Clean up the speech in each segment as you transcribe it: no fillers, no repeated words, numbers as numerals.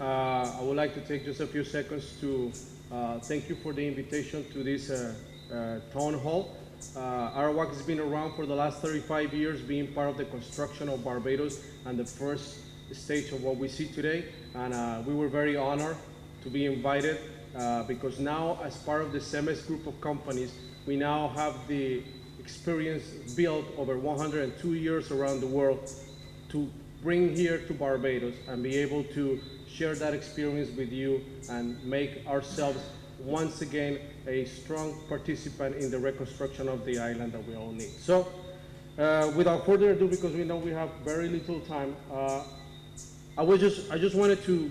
I would like to take just a few seconds to thank you for the invitation to this town hall. Arawak has been around for the last 35 years, being part of the construction of Barbados and the first stage of what we see today. And we were very honored to be invited because now, as part of the CEMEX group of companies, we now have the experience built over 102 years around the world to bring here to Barbados and be able to share that experience with you and make ourselves once again a strong participant in the reconstruction of the island that we all need. So without further ado, because we know we have very little time, I just wanted to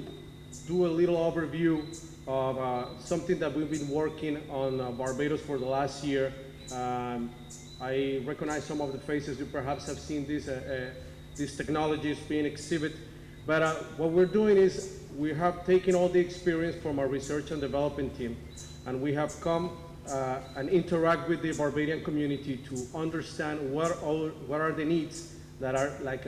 do a little overview of something that we've been working on Barbados for the last year. I recognize some of the faces. You perhaps have seen these technologies being exhibited. But what we're doing is we have taken all the experience from our research and development team, and we have come and interact with the Barbadian community to understand what are the needs that are like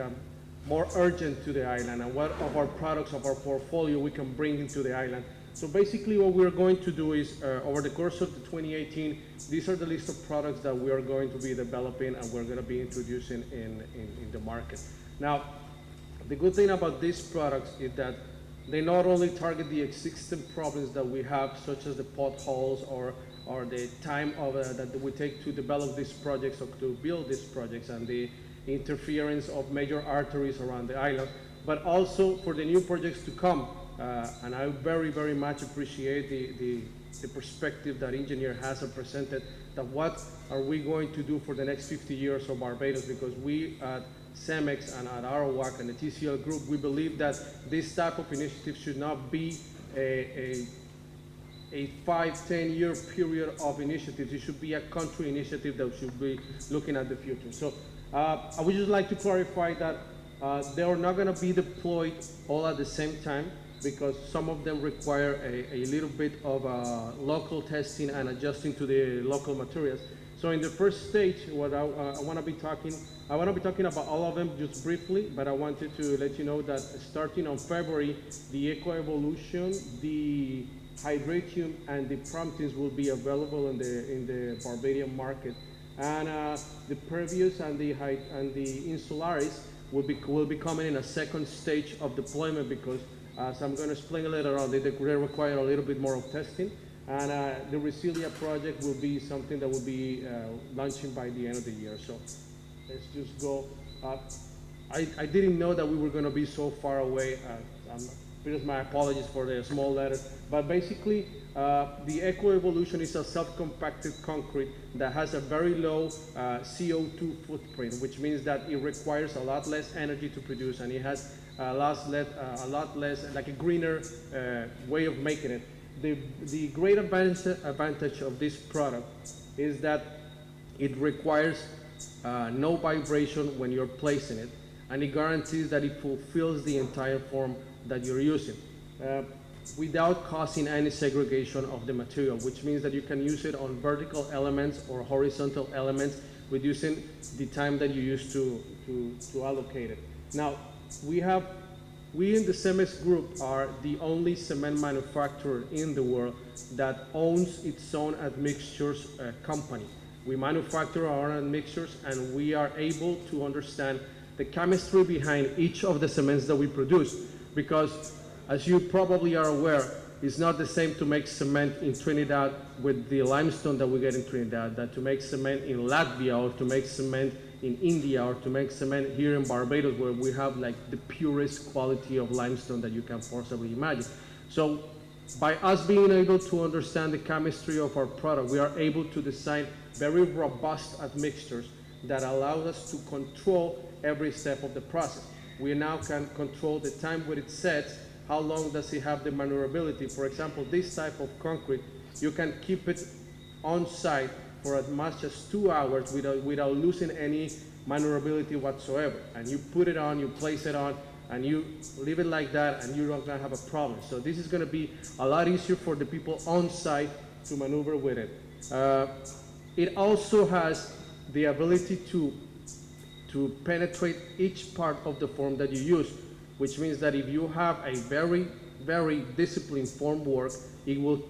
more urgent to the island, and what of our products, of our portfolio we can bring into the island. So basically what we're going to do is, over the course of the 2018, these are the list of products that we are going to be developing and we're going to be introducing in the market. Now, the good thing about these products is that they not only target the existing problems that we have, such as the potholes or the time that we take to develop these projects or to build these projects and the interference of major arteries around the island, but also for the new projects to come. And I very, very much appreciate the perspective that engineer has presented, that what are we going to do for the next 50 years of Barbados, because we at CEMEX and at Arawak and the TCL group, we believe that this type of initiative should not be a 5-10 year period of initiatives. It should be a country initiative that should be looking at the future. So I would just like to clarify that they are not going to be deployed all at the same time, because some of them require a little bit of local testing and adjusting to the local materials. So in the first stage, what I want to be talking about all of them just briefly, but I wanted to let you know that starting on February, the Eco-Evolution, the Hydratium, and the Promptins will be available in the Barbadian market. And the Previous and the Insularis will be coming in a second stage of deployment, because as I'm going to explain later on, they require a little bit more of testing. And the Resilia project will be something that will be launching by the end of the year. So let's just go. I didn't know that we were going to be so far away. Here's my apologies for the small letters. But basically, the Eco-Evolution is a self-compacted concrete that has a very low CO2 footprint, which means that it requires a lot less energy to produce, and it has a lot less, like a greener way of making it. The great advantage of this product is that it requires no vibration when you're placing it, and it guarantees that it fulfills the entire form that you're using without causing any segregation of the material, which means that you can use it on vertical elements or horizontal elements, reducing the time that you use to allocate it. Now, we in the CEMEX group are the only cement manufacturer in the world that owns its own admixtures company. We manufacture our own admixtures, and we are able to understand the chemistry behind each of the cements that we produce, because as you probably are aware, it's not the same to make cement in Trinidad with the limestone that we get in Trinidad, that to make cement in Latvia, or to make cement in India, or to make cement here in Barbados, where we have like the purest quality of limestone that you can possibly imagine. So by us being able to understand the chemistry of our product, we are able to design very robust admixtures that allow us to control every step of the process. We now can control the time when it sets, how long does it have the maneuverability. For example, this type of concrete, you can keep it on site for as much as 2 hours without losing any maneuverability whatsoever. And you put it on, you place it on, and you leave it like that, and you're not going to have a problem. So this is going to be a lot easier for the people on site to maneuver with it. It also has the ability to penetrate each part of the form that you use, which means that if you have a very very disciplined form work, it will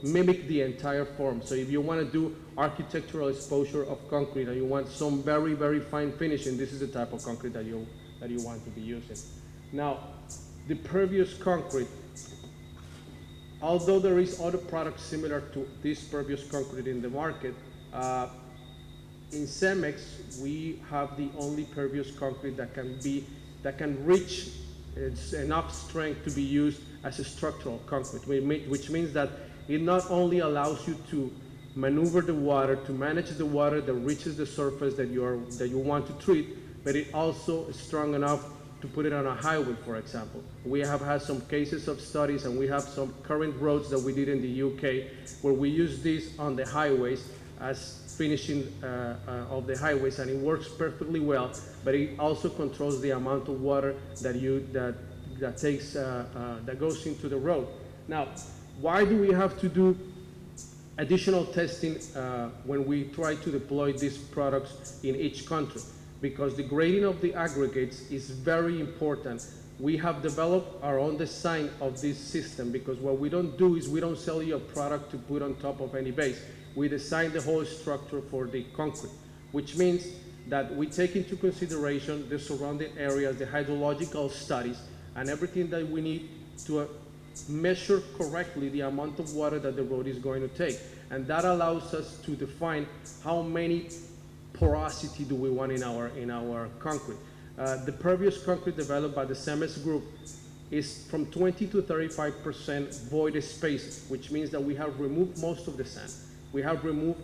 mimic the entire form. So if you want to do architectural exposure of concrete and you want some very, very fine finishing, this is the type of concrete that you want to be using. Now, the pervious concrete, although there is other products similar to this pervious concrete in the market, in Cemex we have the only pervious concrete that can reach enough strength to be used as a structural concrete, which means that it not only allows you to maneuver the water, to manage the water that reaches the surface that you want to treat, but it also is strong enough to put it on a highway, for example. We have had some cases of studies, and we have some current roads that we did in the UK where we use this on the highways as finishing of the highways, and it works perfectly well, but it also controls the amount of water that goes into the road. Now, why do we have to do additional testing when we try to deploy these products in each country? Because the grading of the aggregates is very important. We have developed our own design of this system, because what we don't do is we don't sell you a product to put on top of any base. We design the whole structure for the concrete, which means that we take into consideration the surrounding areas, the hydrological studies, and everything that we need to measure correctly the amount of water that the road is going to take. And that allows us to define how many porosity do we want in our concrete. The pervious concrete developed by the Cemex group is from 20 to 35% void space, which means that we have removed most of the sand. We have removed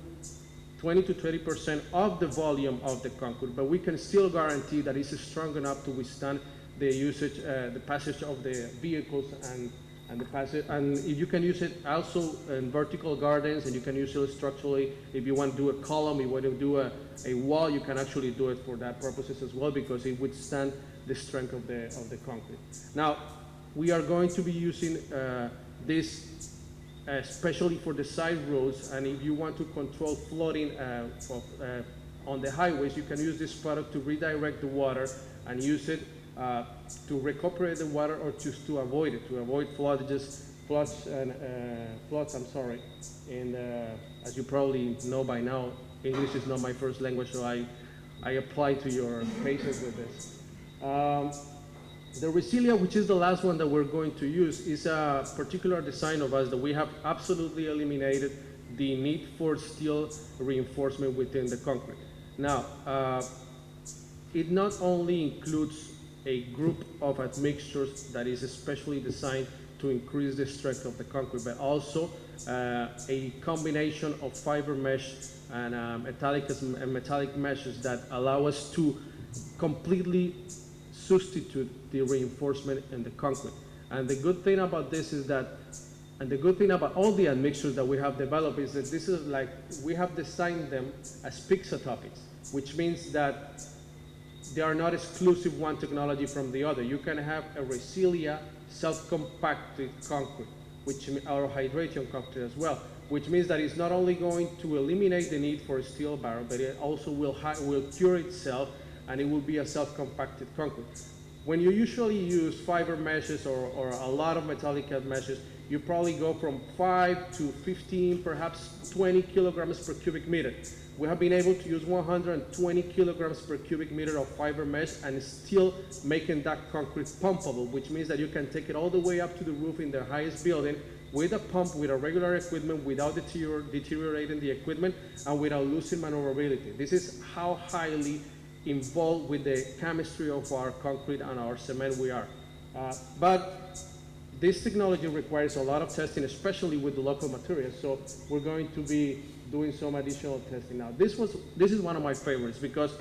20 to 30% of the volume of the concrete, but we can still guarantee that it's strong enough to withstand the usage, the passage of the vehicles and the passage. And you can use it also in vertical gardens, and you can use it structurally. If you want to do a column, if you want to do a wall, you can actually do it for that purposes as well, because it withstands the strength of the concrete. Now, we are going to be using this especially for the side roads, and if you want to control flooding on the highways, you can use this product to redirect the water and use it to recuperate the water, or just to avoid it, to avoid floods. And as you probably know by now, English is not my first language, so I apply to your patience with this. The Resilia, which is the last one that we're going to use, is a particular design of us that we have absolutely eliminated the need for steel reinforcement within the concrete. Now, it not only includes a group of admixtures that is especially designed to increase the strength of the concrete, but also a combination of fiber mesh and metallic meshes that allow us to completely substitute the reinforcement in the concrete. And the good thing about this is that, and the good thing about all the admixtures that we have developed, is that this is like, we have designed them as pixotopics, which means that they are not exclusive one technology from the other. You can have a Resilia self-compacted concrete, or hydration concrete as well, which means that it's not only going to eliminate the need for a steel barrel, but it also will cure itself, and it will be a self-compacted concrete. When you usually use fiber meshes or a lot of metallic meshes, you probably go from 5 to 15, perhaps 20 kilograms per cubic meter. We have been able to use 120 kilograms per cubic meter of fiber mesh and still making that concrete pumpable, which means that you can take it all the way up to the roof in the highest building with a pump, with a regular equipment, without deteriorating the equipment, and without losing maneuverability. This is how highly involved with the chemistry of our concrete and our cement we are. But this technology requires a lot of testing, especially with the local materials, so we're going to be doing some additional testing. Now, this is one of my favorites, because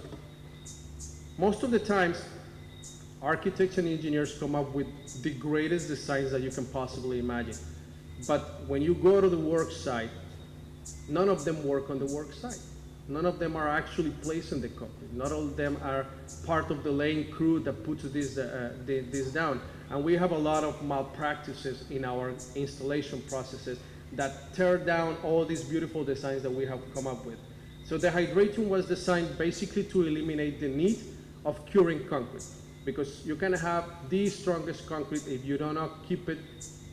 most of the times architects and engineers come up with the greatest designs that you can possibly imagine. But when you go to the work site, none of them work on the work site. None of them are actually placed in the concrete. Not all of them are part of the laying crew that puts this down. And we have a lot of malpractices in our installation processes that tear down all these beautiful designs that we have come up with. So the hydration was designed basically to eliminate the need of curing concrete, because you can have the strongest concrete if you do not keep it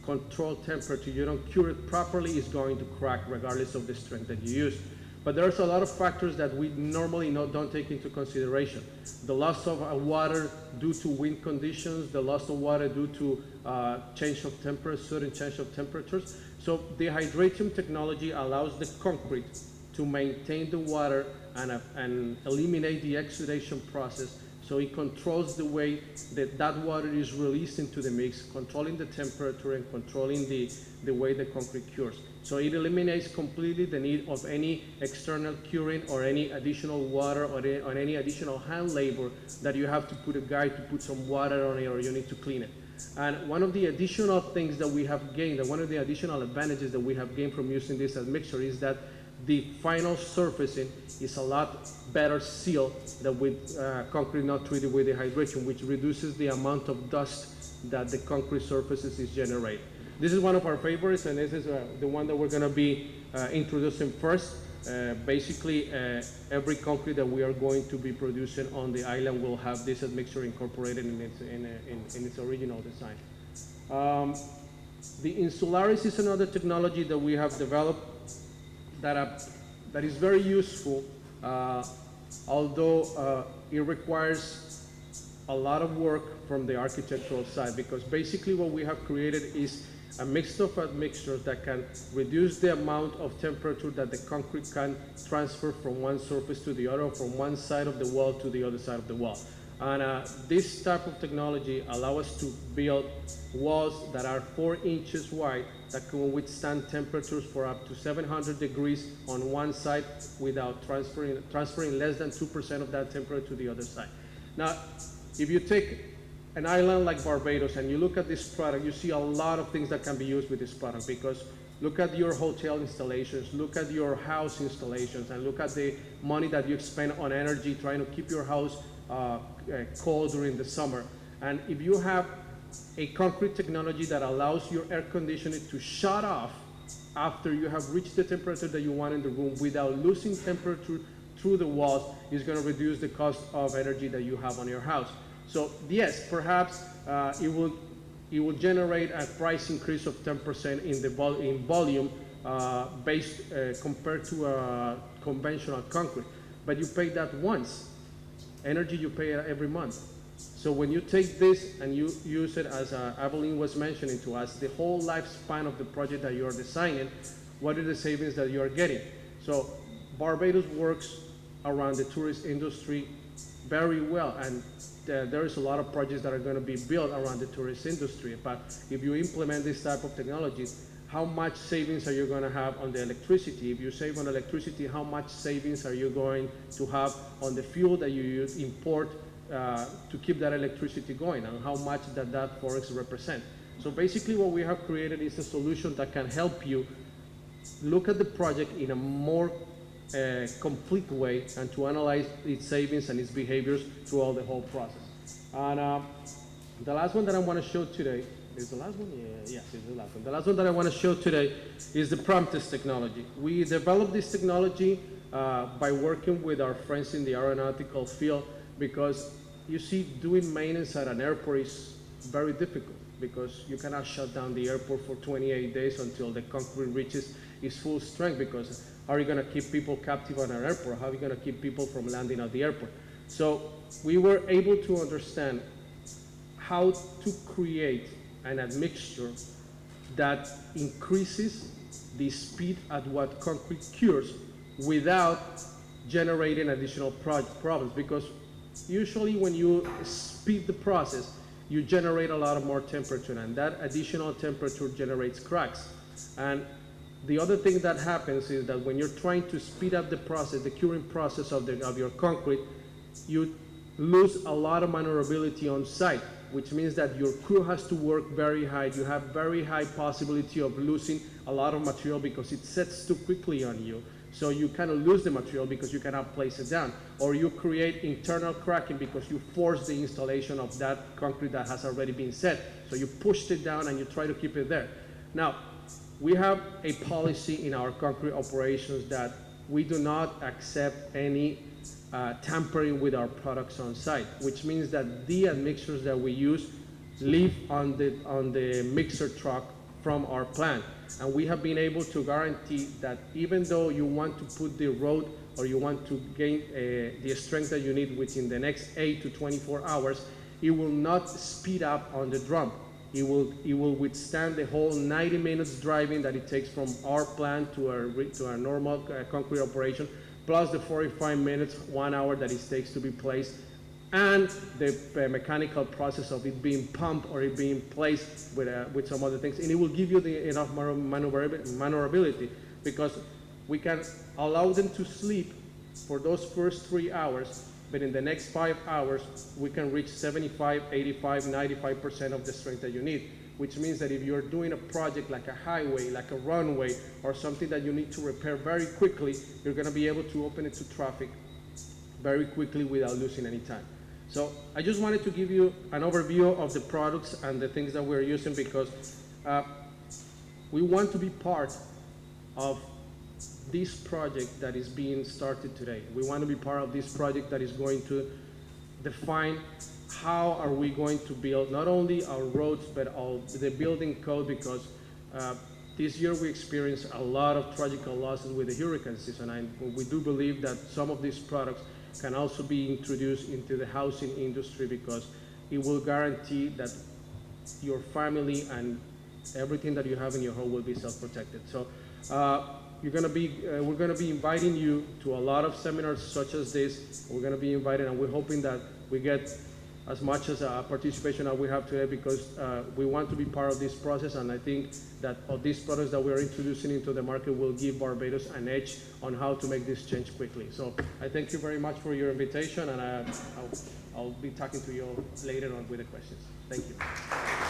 controlled temperature, you don't cure it properly, it's going to crack regardless of the strength that you use. But there's a lot of factors that we normally don't take into consideration. The loss of water due to wind conditions, the loss of water due to change of temperature, sudden change of temperatures. So the hydration technology allows the concrete to maintain the water and eliminate the exudation process. So it controls the way that water is released into the mix, controlling the temperature and controlling the way the concrete cures. So it eliminates completely the need of any external curing or any additional water or any additional hand labor that you have to put a guy to put some water on it or you need to clean it. And one of the additional things that we have gained, and one of the additional advantages that we have gained from using this as mixture is that the final surfacing is a lot better sealed than with concrete not treated with dehydration, which reduces the amount of dust that the concrete surfaces is generate. This is one of our favorites, and this is the one that we're going to be introducing first. Basically, every concrete that we are going to be producing on the island will have this mixture incorporated in its original design. The Insularis is another technology that we have developed that is very useful, although it requires a lot of work from the architectural side, because basically what we have created is a mix of admixtures that can reduce the amount of temperature that the concrete can transfer from one surface to the other, from one side of the wall to the other side of the wall. And this type of technology allows us to build walls that are 4 inches wide that can withstand temperatures for up to 700 degrees on one side without transferring less than 2% of that temperature to the other side. Now, if you take an island like Barbados and you look at this product, you see a lot of things that can be used with this product, because look at your hotel installations, look at your house installations, and look at the money that you spend on energy trying to keep your house cold during the summer. And if you have a concrete technology that allows your air conditioning to shut off after you have reached the temperature that you want in the room without losing temperature through the walls, is going to reduce the cost of energy that you have on your house. So yes, perhaps it will generate a price increase of 10% in volume based compared to a conventional concrete, but you pay that once. Energy you pay every month. So when you take this and you use it, as Evelyn was mentioning to us, the whole lifespan of the project that you are designing, what are the savings that you are getting? So Barbados works around the tourist industry very well, and there is a lot of projects that are going to be built around the tourist industry. But if you implement this type of technologies, how much savings are you going to have on the electricity? If you save on electricity, how much savings are you going to have on the fuel that you import to keep that electricity going, and how much that forex represent? So basically what we have created is a solution that can help you look at the project in a more complete way and to analyze its savings and its behaviors throughout the whole process. And the last one that I want to show today is the last one? Yes, it's the last one. The last one that I want to show today is the Promptest technology. We developed this technology by working with our friends in the aeronautical field, because you see, doing maintenance at an airport is very difficult, because you cannot shut down the airport for 28 days until the concrete reaches its full strength, because how are you going to keep people captive on an airport? How are you going to keep people from landing at the airport? So we were able to understand how to create an admixture that increases the speed at what concrete cures without generating additional problems, because usually when you speed the process, you generate a lot of more temperature, and that additional temperature generates cracks. And the other thing that happens is that when you're trying to speed up the process, the curing process of your concrete, you lose a lot of maneuverability on site, which means that your crew has to work very hard. You have very high possibility of losing a lot of material because it sets too quickly on you. So you kind of lose the material because you cannot place it down. Or you create internal cracking because you force the installation of that concrete that has already been set. So you pushed it down and you try to keep it there. Now, we have a policy in our concrete operations that we do not accept any tampering with our products on site, which means that the admixtures that we use live on the mixer truck from our plant. And we have been able to guarantee that even though you want to put the road or you want to gain the strength that you need within the next 8 to 24 hours, it will not speed up on the drum. It will withstand the whole 90 minutes driving that it takes from our plant to our normal concrete operation, plus the 45 minutes, 1 hour that it takes to be placed, and the mechanical process of it being pumped or it being placed with some other things. And it will give you enough maneuverability, because we can allow them to sleep for those first 3 hours, but in the next 5 hours, we can reach 75, 85, 95% of the strength that you need, which means that if you're doing a project like a highway, like a runway, or something that you need to repair very quickly, you're gonna be able to open it to traffic very quickly without losing any time. So I just wanted to give you an overview of the products and the things that we're using, because we want to be part of this project that is being started today. We want to be part of this project that is going to define how are we going to build not only our roads, but all the building code, because this year we experienced a lot of tragic losses with the hurricane season, and we do believe that some of these products can also be introduced into the housing industry, because it will guarantee that your family and everything that you have in your home will be self-protected. So we're going to be inviting you to a lot of seminars such as this. We're going to be invited, and we're hoping that we get as much as participation as we have today, because we want to be part of this process. And I think that all these products that we're introducing into the market will give Barbados an edge on how to make this change quickly. So I thank you very much for your invitation, and I'll be talking to you later on with the questions. Thank you.